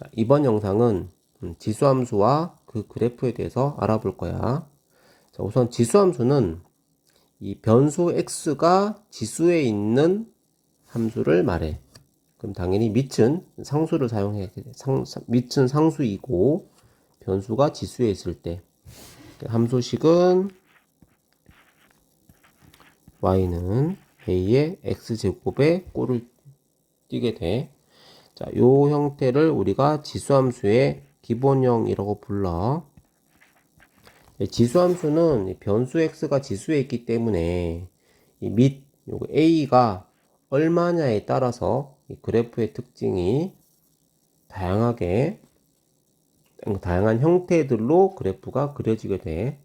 자, 이번 영상은 지수함수와 그 그래프에 대해서 알아볼 거야. 자, 우선 지수함수는 이 변수 x가 지수에 있는 함수를 말해. 그럼 당연히 밑은 상수를 사용해야 돼. 밑은 상수이고 변수가 지수에 있을 때 함수식은 y는 a의 x제곱에 꼴을 띄게 돼. 자, 요 형태를 우리가 지수함수의 기본형이라고 불러. 지수함수는 변수 x가 지수에 있기 때문에 이 요거 a가 얼마냐에 따라서 이 그래프의 특징이 다양한 형태들로 그래프가 그려지게 돼.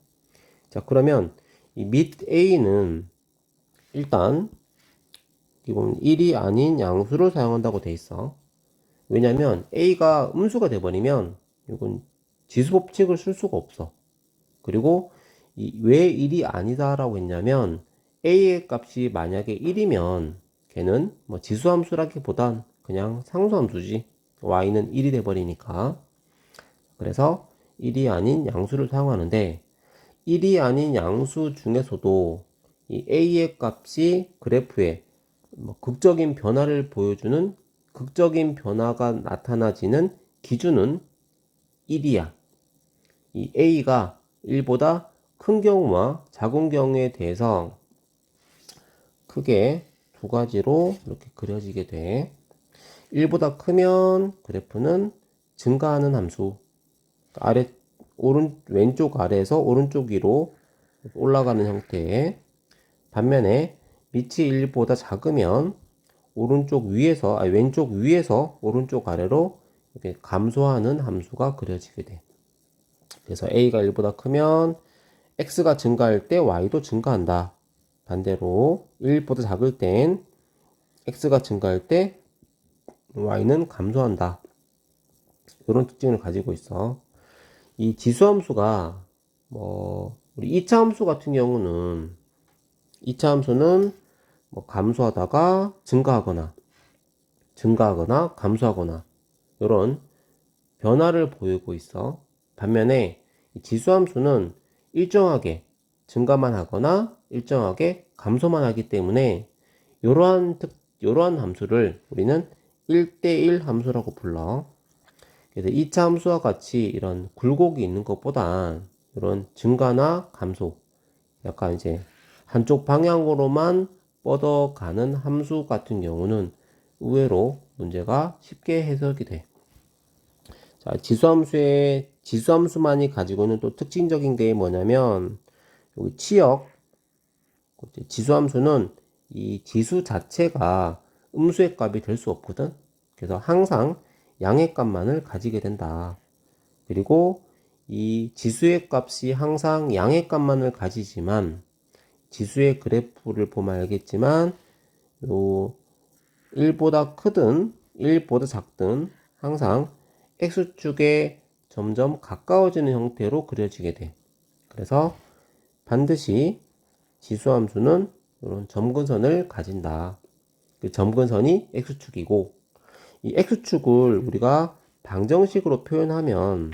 자, 그러면 이 a는 일단 기본 1이 아닌 양수를 사용한다고 돼 있어. 왜냐면 a가 음수가 돼버리면 이건 지수 법칙을 쓸 수가 없어. 그리고 왜 1이 아니다라고 했냐면 a의 값이 만약에 1이면 걔는 뭐 지수함수라기보단 그냥 상수함수지. y는 1이 돼버리니까. 그래서 1이 아닌 양수를 사용하는데 1이 아닌 양수 중에서도 이 a의 값이 그래프에 뭐 극적인 변화를 보여주는 극적인 변화가 나타나지는 기준은 1이야. 이 a가 1보다 큰 경우와 작은 경우에 대해서 크게 두 가지로 이렇게 그려지게 돼. 1보다 크면 그래프는 증가하는 함수. 왼쪽 아래에서 오른쪽 위로 올라가는 형태의, 반면에 밑이 1보다 작으면 왼쪽 위에서 오른쪽 아래로 이렇게 감소하는 함수가 그려지게 돼. 그래서 a가 1보다 크면 x가 증가할 때 y도 증가한다. 반대로 1보다 작을 땐 x가 증가할 때 y는 감소한다. 이런 특징을 가지고 있어. 이 지수함수가 우리 2차 함수 같은 경우는 2차 함수는 감소하다가 증가하거나 감소하거나 이런 변화를 보이고 있어. 반면에 지수함수는 일정하게 증가만 하거나 일정하게 감소만 하기 때문에 이러한 함수를 우리는 1대1 함수라고 불러. 그래서 2차 함수와 같이 이런 굴곡이 있는 것보다 이런 증가나 감소, 약간 이제 한쪽 방향으로만 뻗어가는 함수 같은 경우는 의외로 문제가 쉽게 해석이 돼. 자, 지수함수만이 가지고 있는 또 특징적인 게 뭐냐면, 여기 치역, 지수함수는 이 지수 자체가 음수의 값이 될 수 없거든. 그래서 항상 양의 값만을 가지게 된다. 그리고 이 지수의 값이 항상 양의 값만을 가지지만, 지수의 그래프를 보면 알겠지만, 요 1보다 크든 1보다 작든 항상 x축에 점점 가까워지는 형태로 그려지게 돼. 그래서 반드시 지수함수는 이런 점근선을 가진다. 그 점근선이 x축이고, 이 x축을 우리가 방정식으로 표현하면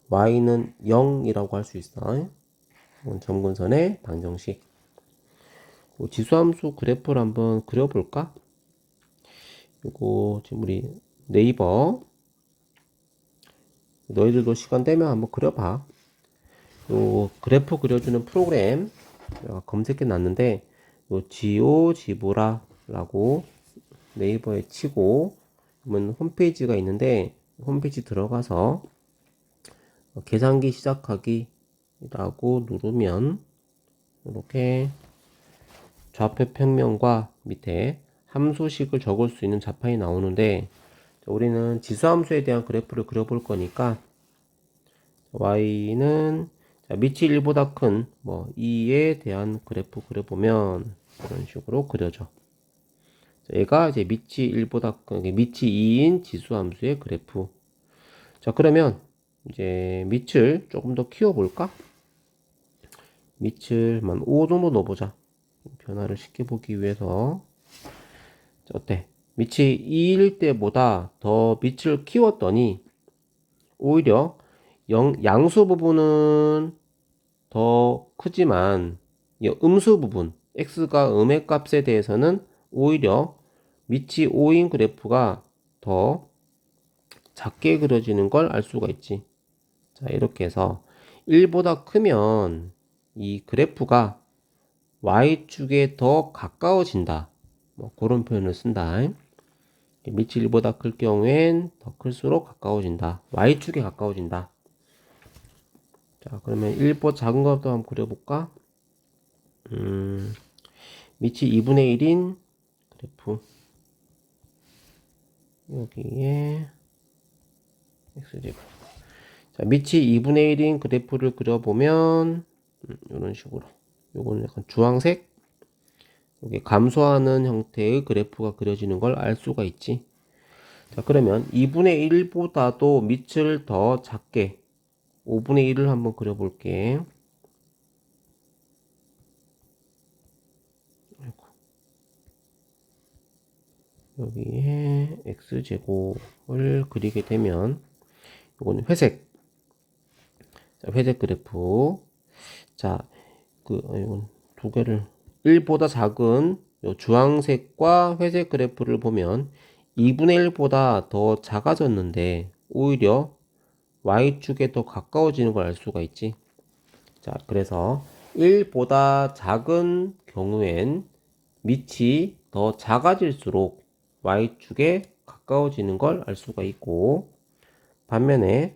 y는 0이라고 할 수 있어. 점근선의 방정식. 지수함수 그래프를 한번 그려볼까? 이거 지금 우리 네이버, 너희들도 시간 되면 한번 그려봐. 요 그래프 그려주는 프로그램 내가 검색해 놨는데, 요 지오지브라 라고 네이버에 치고 그러면 홈페이지가 있는데, 홈페이지 들어가서 계산기 시작하기 라고 누르면 이렇게 좌표 평면과 밑에 함수식을 적을 수 있는 자판이 나오는데, 우리는 지수함수에 대한 그래프를 그려볼 거니까 y는 밑이 1보다 큰 2에 대한 그래프 그려보면 이런 식으로 그려져. 얘가 이제 밑이 2인 지수함수의 그래프. 자, 그러면 이제 밑을 조금 더 키워볼까? 밑을 한5 정도 넣어보자. 변화를 쉽게 보기 위해서. 자, 어때? 밑이 2일 때보다 더 밑을 키웠더니 오히려 양수 부분은 더 크지만 이 음수 부분 x가 음의 값에 대해서는 오히려 밑이 5인 그래프가 더 작게 그려지는 걸 알 수가 있지. 자, 이렇게 해서 1보다 크면 이 그래프가 y축에 더 가까워진다. 뭐 그런 표현을 쓴다. 밑이 1보다 클 경우엔 더 클수록 가까워진다. y축에 가까워진다. 자, 그러면 1보다 작은 것도 한번 그려볼까? 밑이 2분의 1인 그래프. 여기에 x제곱. 자, 밑이 2분의 1인 그래프를 그려보면 이런 식으로. 요거는 약간 주황색. 여기 감소하는 형태의 그래프가 그려지는 걸 알 수가 있지. 자, 그러면 2분의 1보다도 밑을 더 작게 5분의 1을 한번 그려볼게. 여기에 x제곱을 그리게 되면 이거는 회색. 자, 회색 그래프. 자, 이건 두 개를 1보다 작은 요 주황색과 회색 그래프를 보면 2분의 1보다 더 작아졌는데 오히려 y축에 더 가까워지는 걸 알 수가 있지. 자, 그래서 1보다 작은 경우엔 밑이 더 작아질수록 y축에 가까워지는 걸 알 수가 있고, 반면에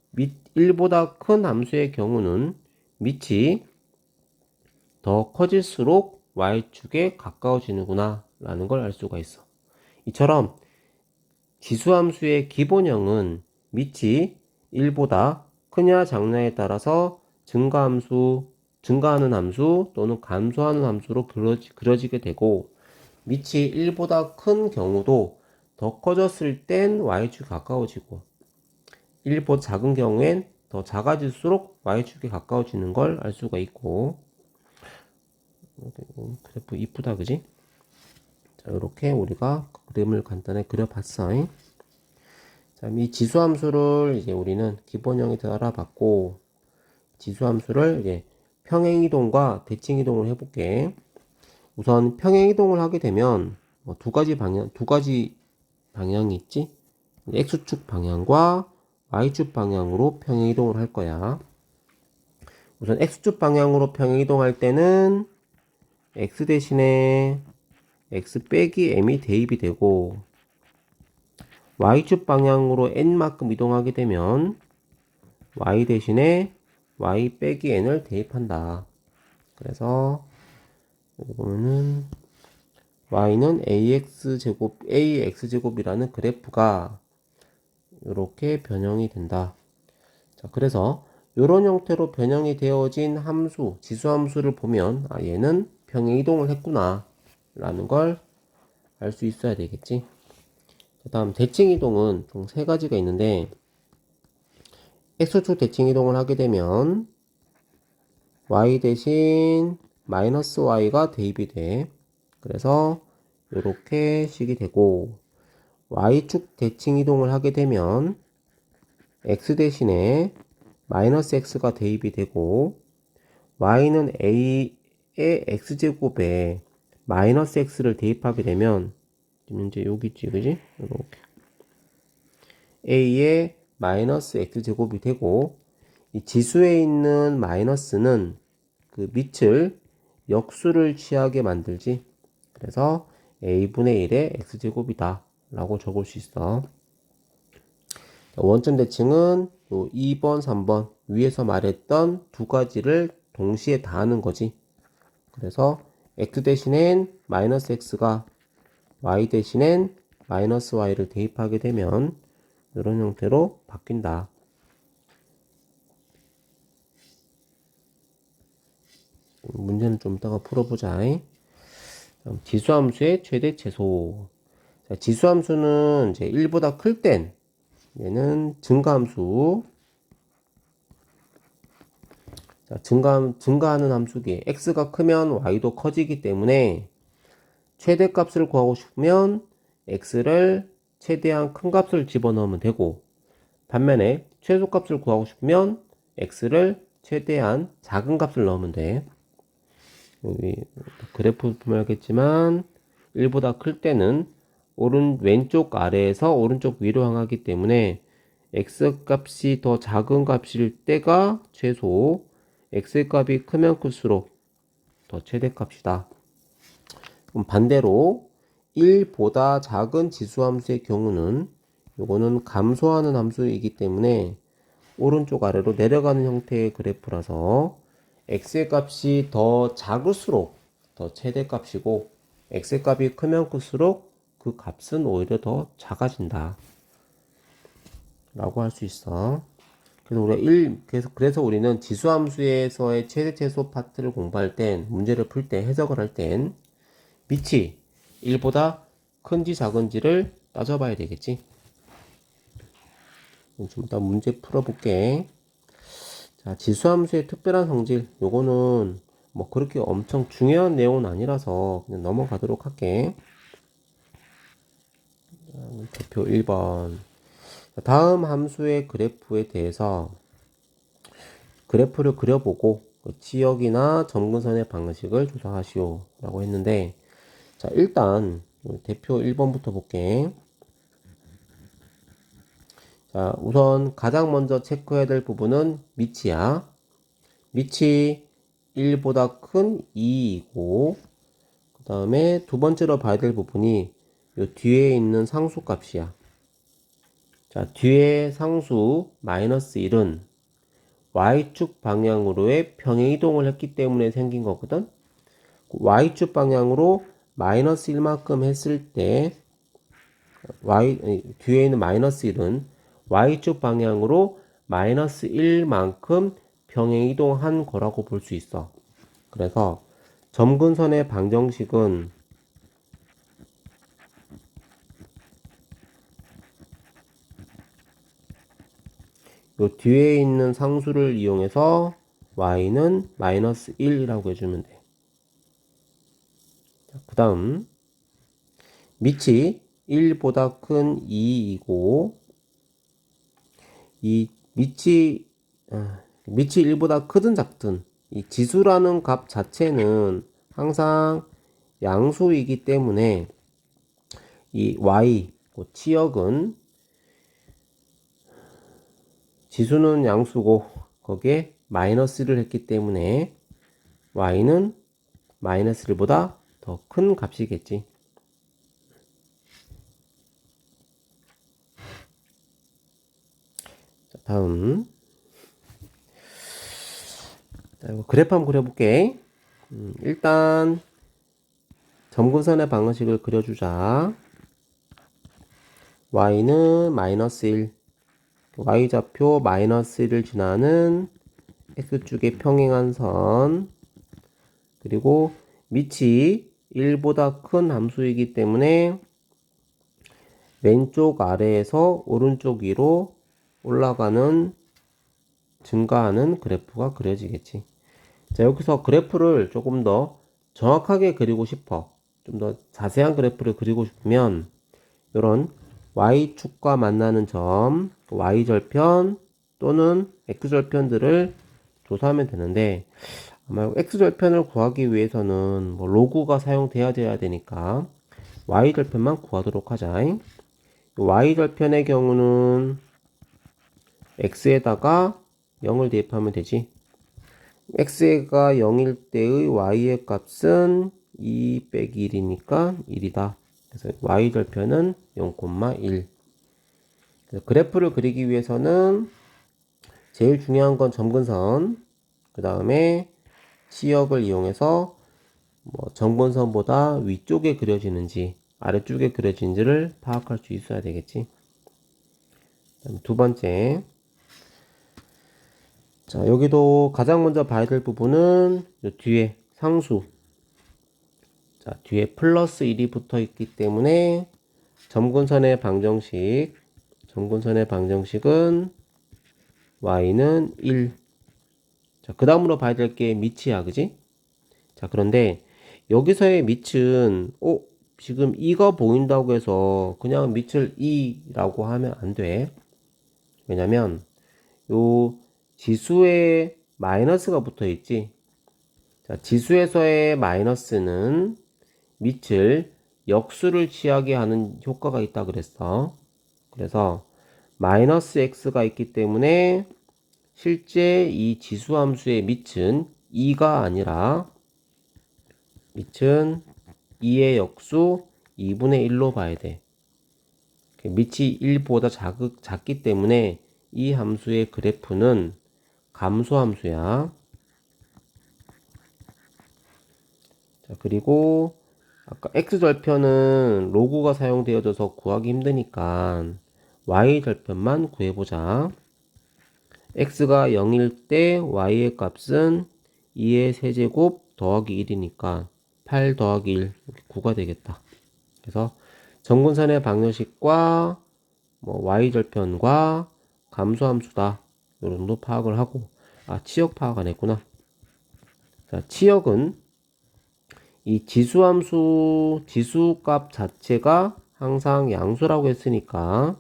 밑 1보다 큰 함수의 경우는 밑이 더 커질수록 y축에 가까워지는구나 라는 걸 알 수가 있어. 이처럼 지수함수의 기본형은 밑이 1보다 크냐 작냐에 따라서 증가하는 함수 또는 감소하는 함수로 그려지게 되고, 밑이 1보다 큰 경우도 더 커졌을 땐 y축이 가까워지고 1보다 작은 경우엔 더 작아질수록 y축이 가까워지는 걸 알 수가 있고. 그래프 이쁘다 그지? 자, 이렇게 우리가 그림을 간단히 그려봤어. 자, 이 지수함수를 이제 우리는 기본형에 대해 알아봤고, 지수함수를 이제 평행이동과 대칭이동을 해볼게. 우선 평행이동을 하게 되면 두 가지 방향이 있지. x축 방향과 y축 방향으로 평행이동을 할 거야. 우선 x축 방향으로 평행이동할 때는 x 대신에 x 빼기 m이 대입이 되고, y축 방향으로 n만큼 이동하게 되면 y 대신에 y 빼기 n을 대입한다. 그래서 여기 보면은 y는 ax제곱이라는 그래프가 이렇게 변형이 된다. 자, 그래서 이런 형태로 변형이 되어진 함수, 지수함수를 보면 얘는 평행이동을 했구나 라는 걸 알 수 있어야 되겠지. 그 다음 대칭이동은 총 세 가지가 있는데, x축 대칭이동을 하게 되면 y 대신 마이너스 y가 대입이 돼. 그래서 이렇게 식이 되고, y축 대칭이동을 하게 되면 x 대신에 마이너스 x가 대입이 되고, y는 a의 x제곱에 마이너스 x를 대입하게 되면 이제 여기 있지, 그지? 이렇게 a의 마이너스 x제곱이 되고, 이 지수에 있는 마이너스는 그 밑을 역수를 취하게 만들지. 그래서 a분의 1의 x제곱이다 라고 적을 수 있어. 원점 대칭은 2번, 3번 위에서 말했던 두 가지를 동시에 다 하는 거지. 그래서 x 대신엔 마이너스 x가 y 대신엔 마이너스 y를 대입하게 되면 이런 형태로 바뀐다. 문제는 좀 이따가 풀어보자. 지수함수의 최대 최소. 자, 지수함수는 이제 1보다 클 땐 얘는 증가함수. 자, 증가하는 함수기 x가 크면 y도 커지기 때문에 최대값을 구하고 싶으면 x를 최대한 큰 값을 집어넣으면 되고, 반면에 최소값을 구하고 싶으면 x를 최대한 작은 값을 넣으면 돼. 여기 그래프 보면 알겠지만 1보다 클 때는 왼쪽 아래에서 오른쪽 위로 향하기 때문에 x 값이 더 작은 값일 때가 최소, x 값이 크면 클수록 더 최대값이다. 그럼 반대로 1보다 작은 지수함수의 경우는 요거는 감소하는 함수이기 때문에 오른쪽 아래로 내려가는 형태의 그래프라서 x의 값이 더 작을수록 더 최대값이고, x의 값이 크면 클수록 그 값은 오히려 더 작아진다 라고 할 수 있어. 그래서 우리는 지수함수에서의 최대 최소 파트를 공부할 땐, 문제를 풀 때, 해석을 할 땐 밑이 1보다 큰지 작은지를 따져봐야 되겠지. 좀 이따 문제 풀어볼게. 자, 지수함수의 특별한 성질, 요거는 뭐 그렇게 엄청 중요한 내용은 아니라서 그냥 넘어가도록 할게. 대표 1번. 다음 함수의 그래프에 대해서 그래프를 그려보고 치역이나 점근선의 방식을 조사하시오 라고 했는데, 자, 일단 대표 1번부터 볼게. 자, 우선 가장 먼저 체크해야 될 부분은 밑이야. 밑이 1보다 큰 2이고, 그 다음에 두 번째로 봐야 될 부분이 요 뒤에 있는 상수 값이야. 자, 뒤에 상수 마이너스 1은 y축 방향으로의 평행 이동을 했기 때문에 생긴 거거든. y축 방향으로 마이너스 1만큼 했을 때 뒤에 있는 마이너스 1은 y축 방향으로 마이너스 1만큼 평행 이동한 거라고 볼 수 있어. 그래서 점근선의 방정식은 요 뒤에 있는 상수를 이용해서 y는 마이너스 1이라고 해주면 돼. 그 다음 밑이 1보다 큰 2이고, 이 밑이 1보다 크든 작든 이 지수라는 값 자체는 항상 양수이기 때문에 이 y 치역은 지수는 양수고 거기에 마이너스를 했기 때문에 y는 마이너스 1보다 더 큰 값이겠지. 자, 다음 그래프 한번 그려볼게. 일단 점근선의 방정식을 그려주자. y는 마이너스 1, y좌표 마이너스 1을 지나는 x축의 평행한 선, 그리고 밑이 1보다 큰 함수이기 때문에 왼쪽 아래에서 오른쪽 위로 올라가는, 증가하는 그래프가 그려지겠지. 자, 여기서 그래프를 조금 더 정확하게 그리고 싶어, 좀 더 자세한 그래프를 그리고 싶으면 이런 y축과 만나는 점, y절편 또는 x절편들을 조사하면 되는데, 아마 x절편을 구하기 위해서는 뭐 로그가 사용돼야 되니까 y절편만 구하도록 하자. y절편의 경우는 x에다가 0을 대입하면 되지. x가 0일 때의 y의 값은 2 빼기 1이니까 1이다. 그래서 y절편은 0,1. 그래프를 그리기 위해서는 제일 중요한 건 점근선, 그 다음에 치역을 이용해서 뭐 점근선보다 위쪽에 그려지는지 아래쪽에 그려지는지를 파악할 수 있어야 되겠지. 두 번째, 자, 여기도 가장 먼저 봐야 될 부분은 뒤에 상수, 자, 뒤에 플러스 1이 붙어 있기 때문에 점근선의 방정식은 y는 1. 자, 그 다음으로 봐야 될 게 밑이야, 그지? 자, 그런데 여기서의 밑은 지금 2가 보인다고 해서 그냥 밑을 2라고 하면 안 돼. 왜냐면 요 지수에 마이너스가 붙어 있지. 자, 지수에서의 마이너스는 밑을 역수를 취하게 하는 효과가 있다 그랬어. 그래서 마이너스 x가 있기 때문에 실제 이 지수함수의 밑은 2가 아니라 밑은 2의 역수 2분의 1로 봐야 돼. 밑이 1보다 작기 때문에 이 함수의 그래프는 감소함수야. 자, 그리고 아까 x절편은 로그가 사용되어져서 구하기 힘드니까 y절편만 구해보자. x가 0일 때 y의 값은 2의 세제곱 더하기 1이니까 8 더하기 1, 9가 되겠다. 그래서 점근선의 방정식과 뭐 y절편과 감소함수다. 요 정도 파악을 하고, 치역 파악 안 했구나. 자, 치역은 이 지수함수, 지수값 자체가 항상 양수라고 했으니까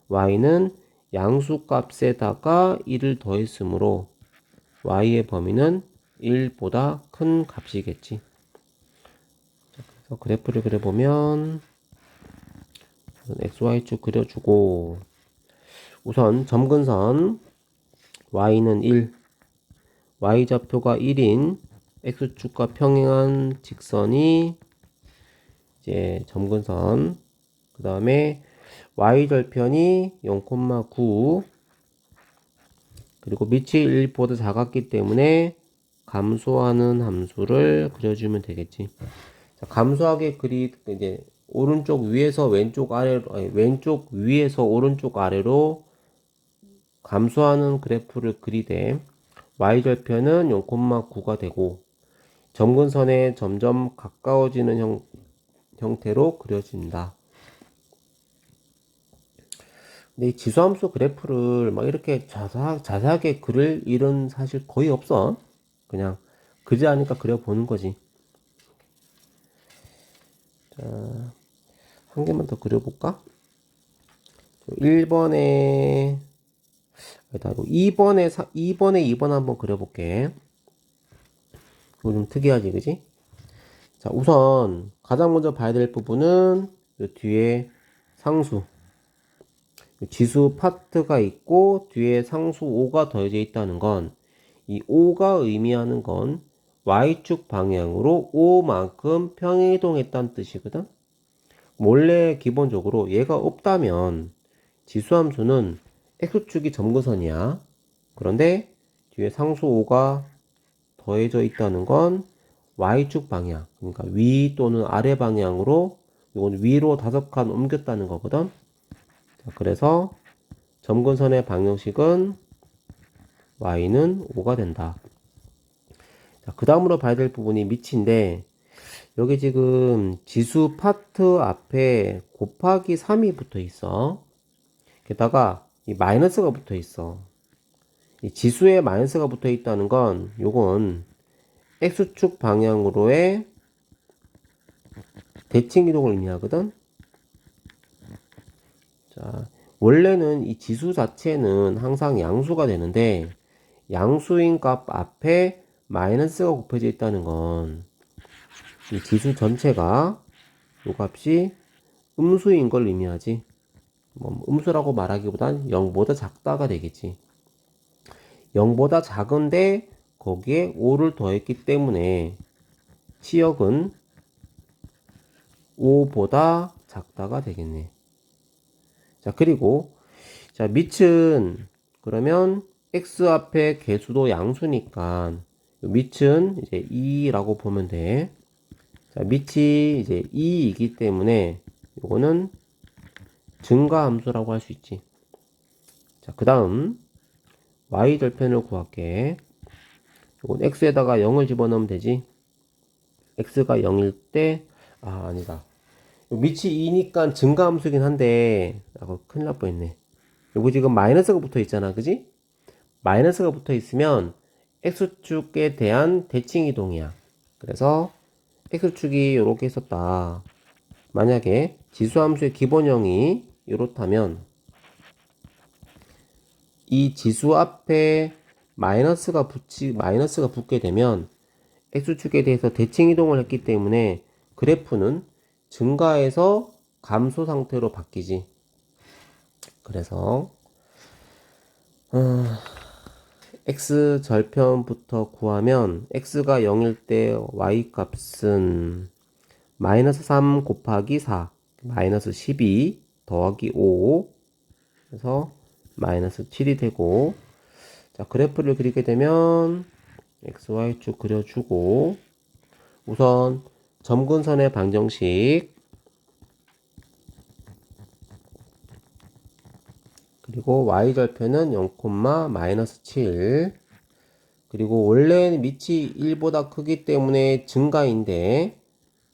y는 양수값에다가 1을 더했으므로 y의 범위는 1보다 큰 값이겠지. 자, 그래서 그래프를 그려보면 xy축 그려주고, 우선 점근선 y는 1, y좌표가 1인 x축과 평행한 직선이 이제 점근선, 그 다음에 y절편이 0,9, 그리고 밑이 1보다 작았기 때문에 감소하는 함수를 그려주면 되겠지. 자, 감소하게 이제 오른쪽 위에서 왼쪽 아래로, 왼쪽 위에서 오른쪽 아래로 감소하는 그래프를 그리되 y절편은 0,9가 되고 점근선에 점점 가까워지는 형태로 그려진다. 근데 이 지수함수 그래프를 막 이렇게 자세하게 그릴 일은 사실 거의 없어. 그냥 그지 않으니까 그려보는 거지. 자, 한 개만 더 그려볼까? 1번에 2번에 2번 한번 그려볼게. 이거 좀 특이하지, 그지? 자, 우선 가장 먼저 봐야 될 부분은 이 뒤에 상수, 지수 파트가 있고 뒤에 상수 5가 더해져 있다는 건, 이 5가 의미하는 건 y축 방향으로 5만큼 평행이동했다는 뜻이거든. 원래 기본적으로 얘가 없다면 지수함수는 x축이 점근선이야. 그런데 뒤에 상수 5가 더해져 있다는 건 y축 방향, 그러니까 위 또는 아래 방향으로, 이건 위로 5칸 옮겼다는 거거든. 자, 그래서 점근선의 방정식은 y는 5가 된다. 자, 그 다음으로 봐야 될 부분이 밑인데, 여기 지금 지수 파트 앞에 곱하기 3이 붙어 있어. 게다가 이 마이너스가 붙어 있어. 이 지수에 마이너스가 붙어 있다는 건 요건 x축 방향으로의 대칭 이동을 의미하거든. 자, 원래는 이 지수 자체는 항상 양수가 되는데 양수인 값 앞에 마이너스가 곱해져 있다는 건 이 지수 전체가 요 값이 음수인 걸 의미하지. 뭐 음수라고 말하기보단 0보다 작다가 되겠지. 0보다 작은데 거기에 5를 더했기 때문에 치역은 5보다 작다가 되겠네. 자, 그리고 자, 밑은 그러면 x 앞에 개수도 양수니까 밑은 이제 2라고 보면 돼. 자, 밑이 이제 2이기 때문에 요거는 증가함수라고 할 수 있지. 자, 그 다음 y절편을 구할게. 이건 x에다가 0을 집어넣으면 되지. x가 0일 때, 아니다. 밑이 2니까 증가함수긴 한데, 큰일 날 뻔했네. 여기 지금 마이너스가 붙어 있잖아, 그지? 마이너스가 붙어 있으면 x축에 대한 대칭 이동이야. 그래서 x축이 이렇게 있었다. 만약에 지수함수의 기본형이 이렇다면 이 지수 앞에 마이너스가 붙게 되면 x축에 대해서 대칭 이동을 했기 때문에 그래프는 증가해서 감소 상태로 바뀌지. 그래서 x 절편부터 구하면 x가 0일 때 y 값은 마이너스 3 곱하기 4 마이너스 12 더하기 5 그래서 마이너스 7이 되고, 자 그래프를 그리게 되면 xy축 그려주고 우선 점근선의 방정식 그리고 y절편은 0, 마이너스 7 그리고 원래는 밑이 1보다 크기 때문에 증가인데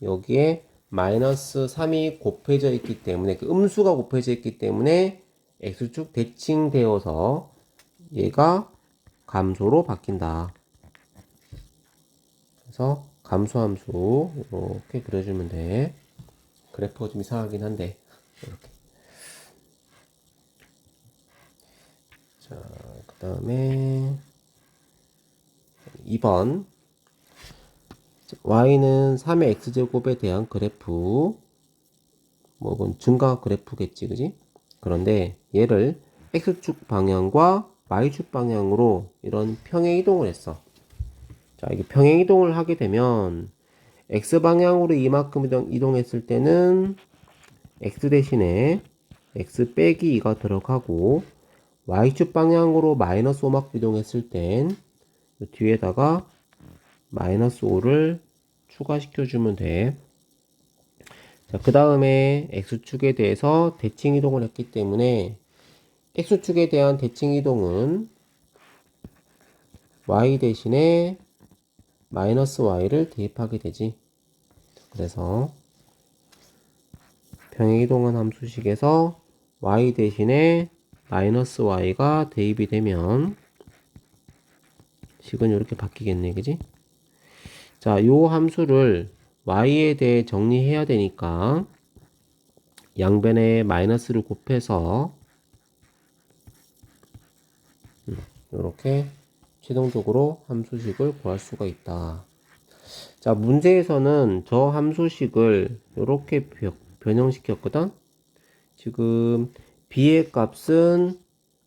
여기에 마이너스 3이 곱해져 있기 때문에 그 음수가 곱해져 있기 때문에 x축 대칭되어서 얘가 감소로 바뀐다. 그래서 감소함수 이렇게 그려주면 돼. 그래프가 좀 이상하긴 한데 이렇게. 자, 그 다음에 2번 y는 3의 x제곱에 대한 그래프 뭐 이건 증가 그래프겠지 그지? 그런데 얘를 x축 방향과 y축 방향으로 이런 평행 이동을 했어. 자 이게 평행 이동을 하게 되면 x방향으로 이만큼 이동했을 때는 x 대신에 x 빼기 2가 들어가고 y축 방향으로 마이너스 5만큼 이동했을 땐 뒤에다가 마이너스 5를 추가시켜주면 돼. 자, 그 다음에 x축에 대해서 대칭 이동을 했기 때문에 x축에 대한 대칭 이동은 y 대신에 마이너스 y를 대입하게 되지. 그래서 평행 이동한 함수식에서 y 대신에 마이너스 y가 대입이 되면 식은 이렇게 바뀌겠네, 그지? 자, 요 함수를 y에 대해 정리해야 되니까 양변에 마이너스를 곱해서 이렇게 최종적으로 함수식을 구할 수가 있다. 자, 문제에서는 저 함수식을 이렇게 변형시켰거든. 지금 b의 값은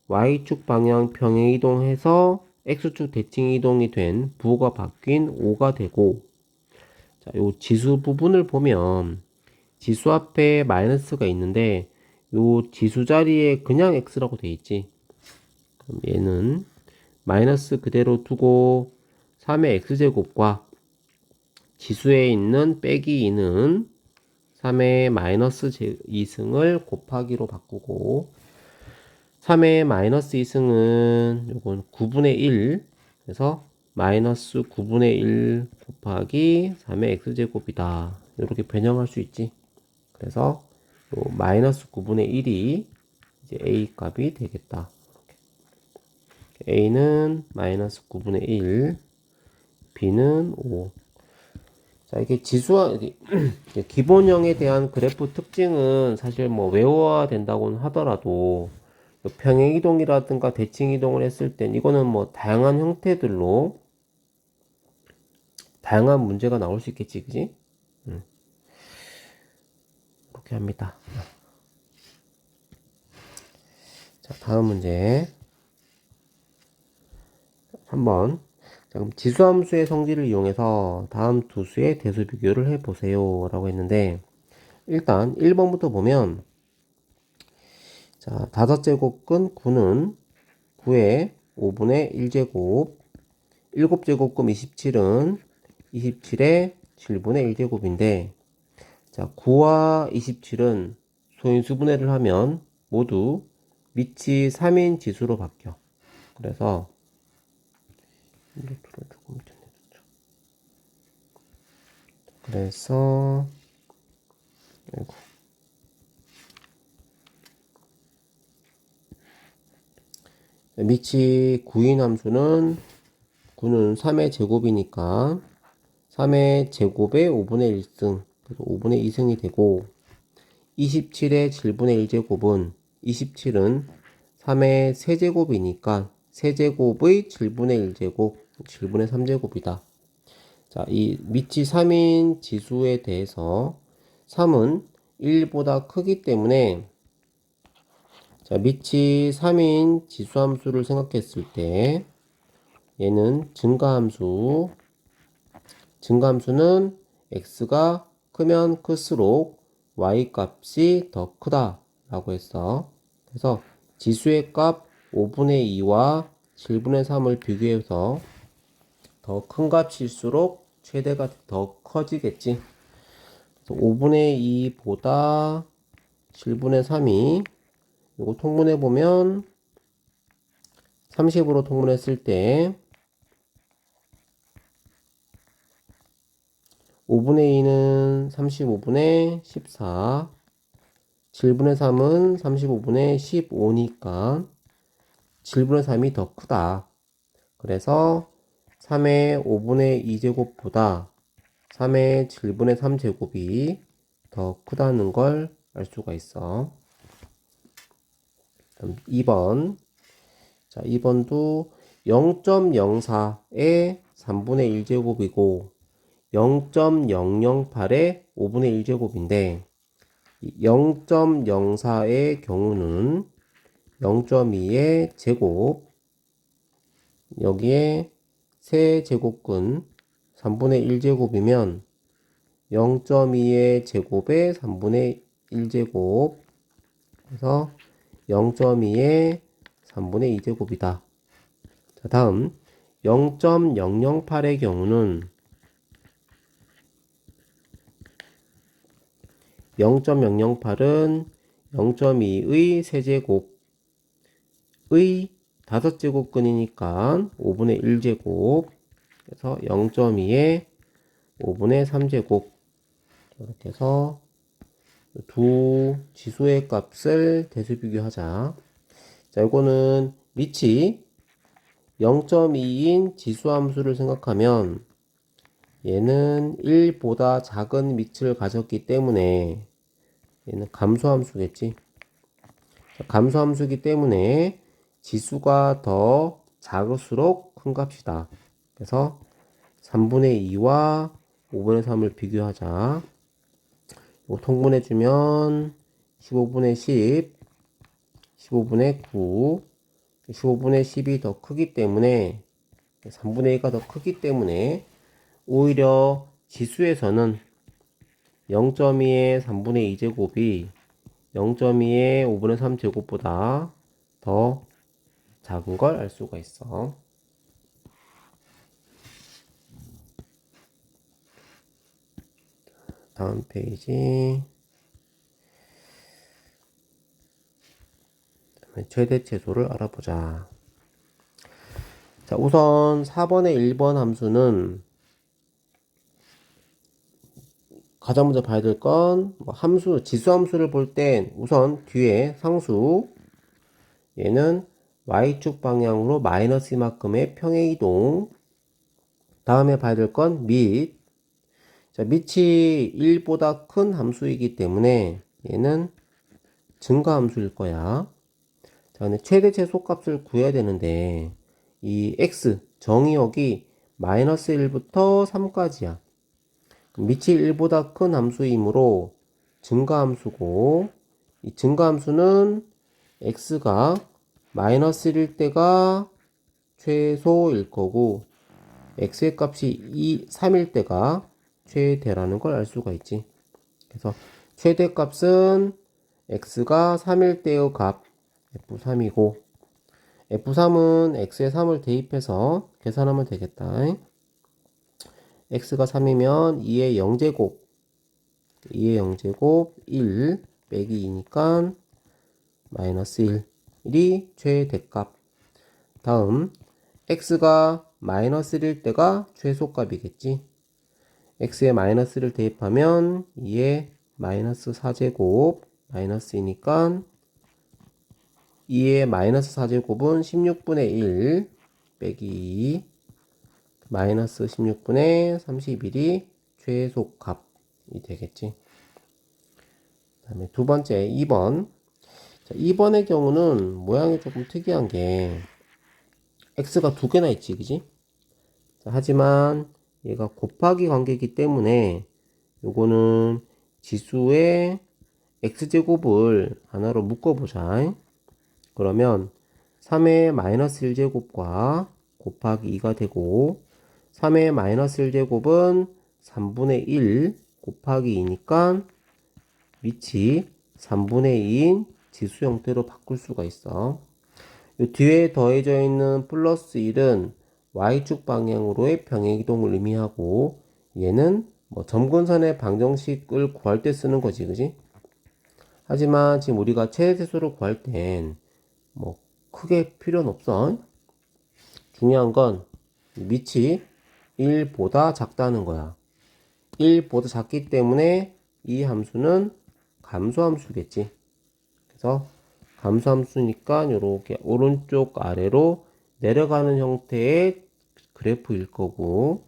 y축 방향 평행 이동해서 x축 대칭 이동이 된 부호가 바뀐 5가 되고, 자, 요 지수 부분을 보면 지수 앞에 마이너스가 있는데 요 지수 자리에 그냥 x라고 돼 있지. 그럼 얘는 마이너스 그대로 두고 3의 x제곱과 지수에 있는 빼기 2는 3의 마이너스 2승을 곱하기로 바꾸고 3의 마이너스 2승은 요건 9분의 1 그래서 마이너스 9분의 1 곱하기 3의 x제곱이다. 이렇게 변형할 수 있지. 그래서 요 마이너스 9분의 1이 이제 a 값이 되겠다. a는 마이너스 9분의 1 b는 5. 자, 이게 지수와 기본형에 대한 그래프 특징은 사실 뭐 외워야 된다고는 하더라도 평행 이동이라든가 대칭 이동을 했을 땐 이거는 뭐 다양한 형태들로 다양한 문제가 나올 수 있겠지, 그지? 그렇게 합니다. 자, 다음 문제 3번. 자, 그럼 지수함수의 성질을 이용해서 다음 두 수의 대수 비교를 해보세요 라고 했는데 일단 1번부터 보면 자, 5제곱근 9는 9의 5분의 1제곱 7제곱근 27은 27의 7분의 1제곱인데 자, 9와 27은 소인수분해를 하면 모두 밑이 3인 지수로 바뀌어. 그래서 조금 그래서 아이고. 밑이 9인 함수는 9는 3의 제곱이니까 3의 제곱의 5분의 1승 그래서 5분의 2승이 되고 27의 7분의 1제곱은 27은 3의 세제곱이니까 세제곱의 7분의 1제곱, 7분의 3제곱이다. 자, 이 밑이 3인 지수에 대해서 3은 1보다 크기 때문에 자, 밑이 3인 지수함수를 생각했을 때 얘는 증가함수는 x가 크면 클수록 y 값이 더 크다 라고 했어. 그래서 지수의 값 5분의 2와 7분의 3을 비교해서 더 큰 값일수록 최대가 더 커지겠지. 5분의 2보다 7분의 3이 이거 통분해 보면 30으로 통분했을 때 5분의 2는 35분의 14, 7분의 3은 35분의 15니까 7분의 3이 더 크다. 그래서 3의 5분의 2제곱보다 3의 7분의 3제곱이 더 크다는 걸 알 수가 있어. 2번. 자, 2번도 0.04의 3분의 1제곱이고 0.008의 5분의 1제곱인데 0.04의 경우는 0.2의 제곱 여기에 세제곱근 3분의 1제곱이면 0.2의 제곱에 3분의 1제곱 그래서 0.2의 3분의 2제곱이다. 자, 다음 0.008의 경우는 0.008은 0.2의 세제곱의 5제곱근이니까 5분의 1제곱 그래서 0.2의 5분의 3제곱 이렇게 해서 두 지수의 값을 대수 비교하자. 자, 이거는 밑이 0.2인 지수함수를 생각하면 얘는 1보다 작은 밑을 가졌기 때문에 얘는 감소함수겠지. 자, 감소함수이기 때문에 지수가 더 작을수록 큰 값이다. 그래서 3분의 2와 5분의 3을 비교하자. 이거 통분해주면 15분의 10, 15분의 9, 15분의 10이 더 크기 때문에 3분의 2가 더 크기 때문에 오히려 지수에서는 0.2의 3분의 2제곱이 0.2의 5분의 3제곱보다 더 작은 걸 알 수가 있어. 다음 페이지. 최대 최소를 알아보자. 자, 우선 4번의 1번 함수는 가장 먼저 봐야 될 건 함수, 지수함수를 볼 땐 우선 뒤에 상수 얘는 y축 방향으로 마이너스 이만큼의 평행이동 다음에 봐야 될 건 밑. 자, 밑이 1보다 큰 함수이기 때문에 얘는 증가함수일 거야. 자, 근데 최대 최소값을 구해야 되는데 이 x 정의역이 마이너스 1부터 3까지야. 밑이 1보다 큰 함수이므로 증가함수고 이 증가함수는 x가 마이너스 1일 때가 최소일 거고 x의 값이 3일 때가 최대라는 걸 알 수가 있지. 그래서 최대값은 x가 3일 때의 값 f3이고 f3은 x에 3을 대입해서 계산하면 되겠다. x가 3이면 2의 0제곱 2의 0제곱 1 빼기 2니까 마이너스 1이 최대값. 다음 x가 마이너스 1일 때가 최소값이겠지. x에 마이너스를 대입하면 2의 마이너스 4제곱 마이너스 2니까 2의 마이너스 4제곱은 16분의 1 빼기 2 마이너스 16분의 31이 최소값이 되겠지. 그다음에 두 번째 2번. 자, 2번의 경우는 모양이 조금 특이한 게 x가 두 개나 있지, 그지? 자, 하지만 얘가 곱하기 관계이기 때문에 요거는 지수의 x제곱을 하나로 묶어보자. 그러면 3의 마이너스 1제곱과 곱하기 2가 되고 3의 마이너스 1제곱은 3분의 1 곱하기 2니까 밑이 3분의 2인 지수 형태로 바꿀 수가 있어. 이 뒤에 더해져 있는 플러스 1은 y축 방향으로의 평행이동을 의미하고 얘는 뭐 점근선의 방정식을 구할 때 쓰는 거지, 그지? 하지만 지금 우리가 최대수를 구할 땐 뭐 크게 필요는 없어. 중요한 건 밑이 1보다 작다는 거야. 1보다 작기 때문에 이 함수는 감소함수겠지. 그래서 감소함수니까 이렇게 오른쪽 아래로 내려가는 형태의 그래프일 거고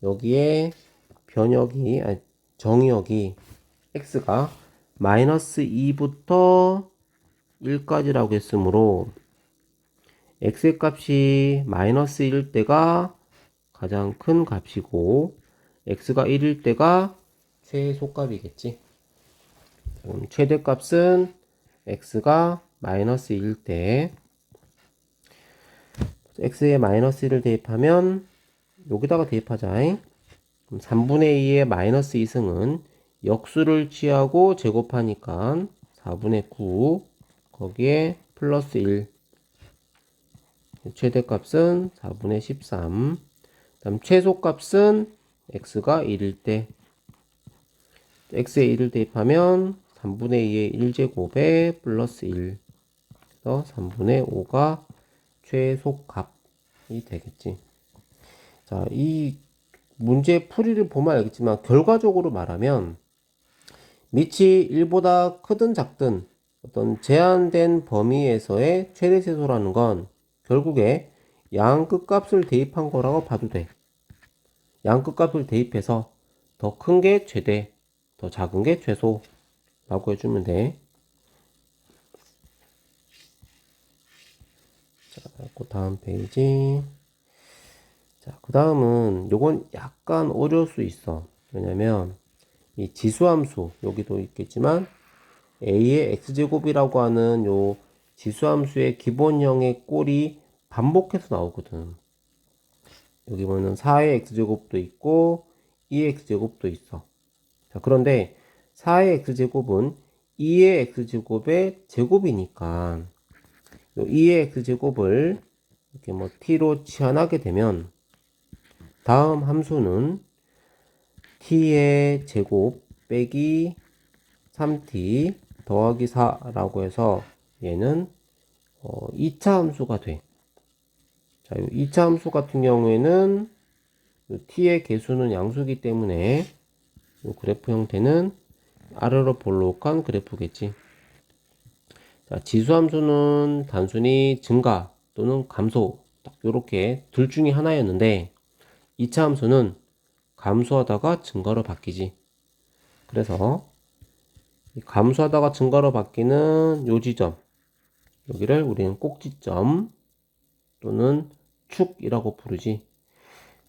여기에 정의역이 x가 마이너스 2부터 1까지라고 했으므로 x의 값이 마이너스 1일 때가 가장 큰 값이고 x가 1일 때가 최소값이겠지. 그럼 최대값은 x가 마이너스 1일 때 x에 마이너스 1을 대입하면 여기다가 대입하자. 그럼 3분의 2의 마이너스 2승은 역수를 취하고 제곱하니까 4분의 9 거기에 플러스 1 최대값은 4분의 13 다음 최소값은 x가 1일 때 x에 1을 대입하면 3분의 2의 1제곱에 플러스 1 그래서 3분의 5가 최소값이 되겠지. 자, 이 문제 풀이를 보면 알겠지만 결과적으로 말하면 밑이 1보다 크든 작든 어떤 제한된 범위에서의 최대최소라는 건 결국에 양 끝값을 대입한 거라고 봐도 돼. 양 끝값을 대입해서 더 큰 게 최대, 더 작은 게 최소라고 해주면 돼. 자, 그 다음 페이지. 자, 그 다음은 요건 약간 어려울 수 있어. 왜냐면 이 지수함수 여기도 있겠지만 a의 x제곱이라고 하는 요 지수함수의 기본형의 꼴이 반복해서 나오거든. 여기 보면 4의 x제곱도 있고 2의 x제곱도 있어. 자, 그런데 4의 x제곱은 2의 x제곱의 제곱이니까 요 2의 x제곱을 이렇게 뭐 t로 치환하게 되면 다음 함수는 t의 제곱 빼기 3t 더하기 4라고 해서 얘는 2차 함수가 돼. 자, 이 2차 함수 같은 경우에는 t의 개수는 양수이기 때문에 이 그래프 형태는 아래로 볼록한 그래프겠지. 자, 지수함수는 단순히 증가 또는 감소 딱 요렇게 둘 중에 하나였는데 2차 함수는 감소하다가 증가로 바뀌지. 그래서 감소하다가 증가로 바뀌는 요 지점 여기를 우리는 꼭지점 또는 축이라고 부르지.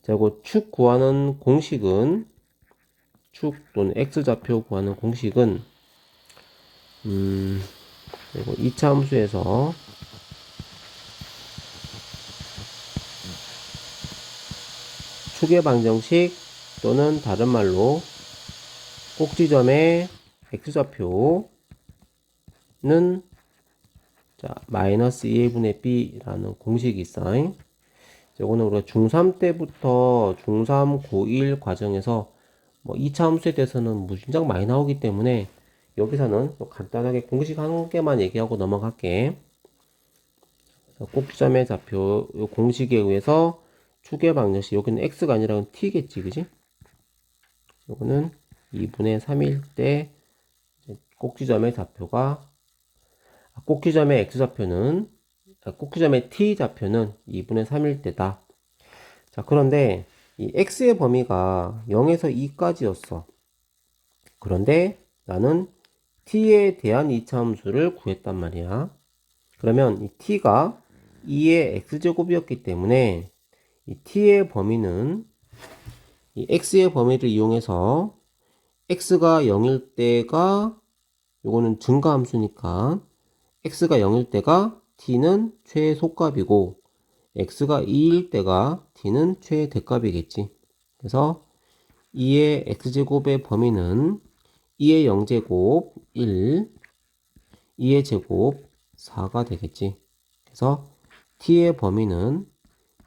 자, 그 축 구하는 공식은 축 또는 x좌표 구하는 공식은 그리고 2차 함수에서 축의 방정식 또는 다른 말로 꼭지점의 x좌표는 자, 마이너스 2분의 b라는 공식이 있어. 이거는 우리가 중3 때부터 중3 고1 과정에서 뭐 2차 함수에 대해서는 무진장 많이 나오기 때문에 여기서는 간단하게 공식 한 개만 얘기하고 넘어갈게. 꼭지점의 좌표 요 공식에 의해서 축의 방정식 여기는 x가 아니라 t겠지, 그지? 요거는 2분의 3일 때 꼭지점의 좌표가 꼭지점의 x좌표는 꼭지점의 t좌표는 2분의 3일 때다. 자, 그런데 이 x의 범위가 0에서 2까지였어. 그런데 나는 t에 대한 이차함수를 구했단 말이야. 그러면 이 t가 2의 x제곱이었기 때문에 이 t의 범위는 이 x의 범위를 이용해서 x가 0일 때가 요거는 증가함수니까 x가 0일 때가 t는 최소값이고 x가 2일 때가 t는 최대값이겠지. 그래서 2의 x제곱의 범위는 2의 0제곱 1, 2의 제곱 4가 되겠지. 그래서 t의 범위는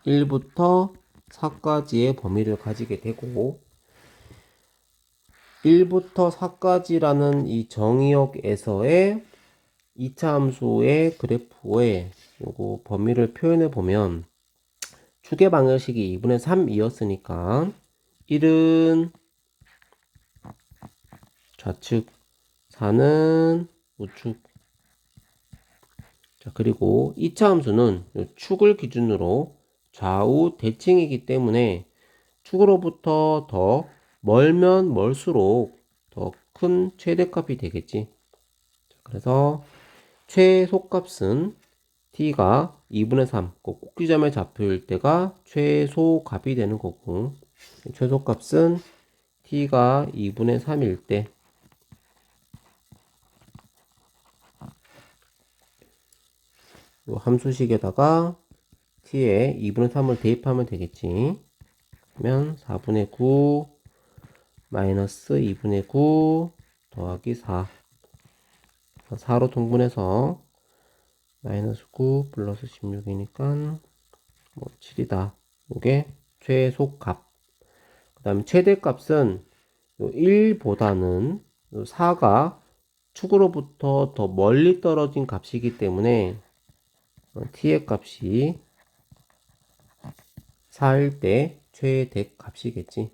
1부터 4까지의 범위를 가지게 되고 1부터 4까지라는 이 정의역에서의 2차 함수의 그래프의 요거 범위를 표현해 보면 축의 방정식이 2분의 3이었으니까 1은 좌측, 4는 우측. 자, 그리고 2차 함수는 축을 기준으로 좌우 대칭이기 때문에 축으로부터 더 멀면 멀수록 더 큰 최대값이 되겠지. 자, 그래서 최소값은 t가 2분의 3, 꼭지점의 좌표일 때가 최소값이 되는 거고, 최소값은 t가 2분의 3일 때 이 함수식에다가 t에 2분의 3을 대입하면 되겠지. 그러면 4분의 9 마이너스 2분의 9 더하기 4 4로 통분해서 마이너스 9 플러스 16이니까 뭐 7이다. 이게 최소값. 그 다음에 최대값은 1보다는 4가 축으로부터 더 멀리 떨어진 값이기 때문에 t의 값이 4일 때 최대값이겠지.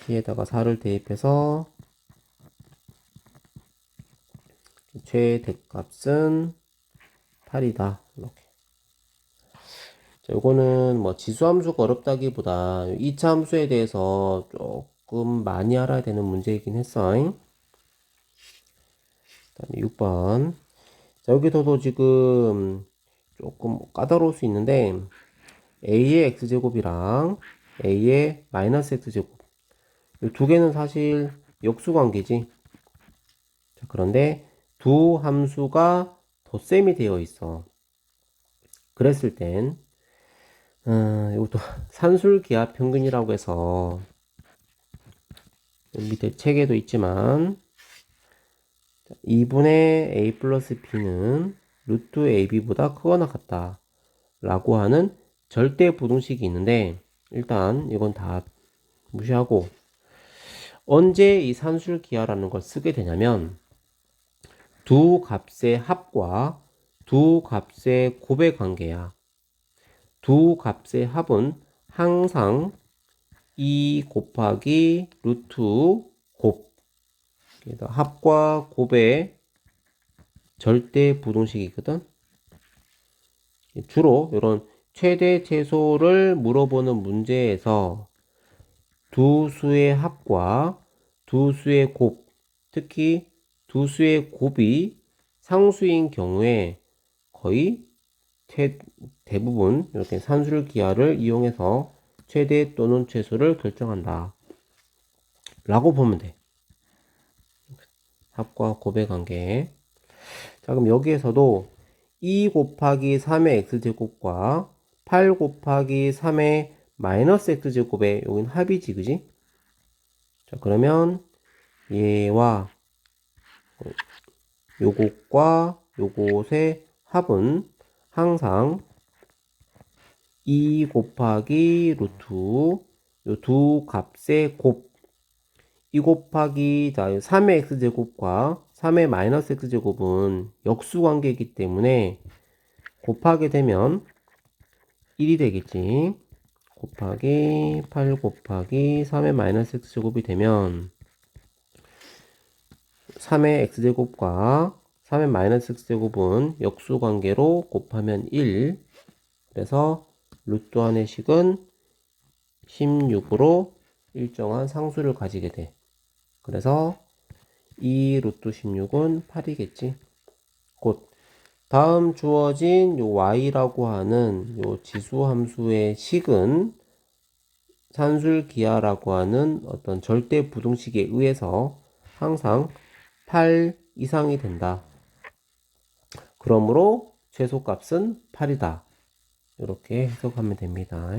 t에다가 4를 대입해서 최대값은 8이다. 이렇게. 자, 요거는 뭐 지수함수가 어렵다기보다 2차 함수에 대해서 조금 많이 알아야 되는 문제이긴 했어. 그다음에 6번. 자, 여기서도 지금 조금 까다로울 수 있는데 a의 x제곱이랑 a의 마이너스 x제곱 이 두 개는 사실 역수관계지. 자, 그런데 두 함수가 덧셈이 되어 있어. 그랬을 땐 이것도 산술기하 평균이라고 해서 밑에 책에도 있지만 2분의 a 플러스 b는 루트 ab보다 크거나 같다 라고 하는 절대 부등식이 있는데 일단 이건 다 무시하고 언제 이 산술기하라는 걸 쓰게 되냐면 두 값의 합과 두 값의 곱의 관계야. 두 값의 합은 항상 2 곱하기 루트 곱. 합과 곱의 절대 부등식이거든. 주로 이런 최대 최소를 물어보는 문제에서 두 수의 합과 두 수의 곱, 특히 두 수의 곱이 상수인 경우에 거의 대부분 이렇게 산술기하를 이용해서 최대 또는 최소를 결정한다 라고 보면 돼. 합과 곱의 관계. 자, 그럼 여기에서도 2 곱하기 3의 x제곱과 8 곱하기 3의 마이너스 x제곱의 여긴 합이지, 그지? 자, 그러면 얘와 요것과 요것의 합은 항상 2 곱하기 루트 요 두 값의 곱 2 곱하기 자 3의 x제곱과 3의 마이너스 x제곱은 역수관계이기 때문에 곱하게 되면 1이 되겠지. 곱하기 8 곱하기 3의 마이너스 x제곱이 되면 3의 x제곱과 3의 마이너스 x제곱은 역수관계로 곱하면 1. 그래서 루트 안의 식은 16으로 일정한 상수를 가지게 돼. 그래서 2 루트 16은 8이겠지. 곧 다음 주어진 요 y라고 하는 요 지수함수의 식은 산술기하라고 하는 어떤 절대 부등식에 의해서 항상 8 이상이 된다. 그러므로 최소값은 8이다. 이렇게 해석하면 됩니다.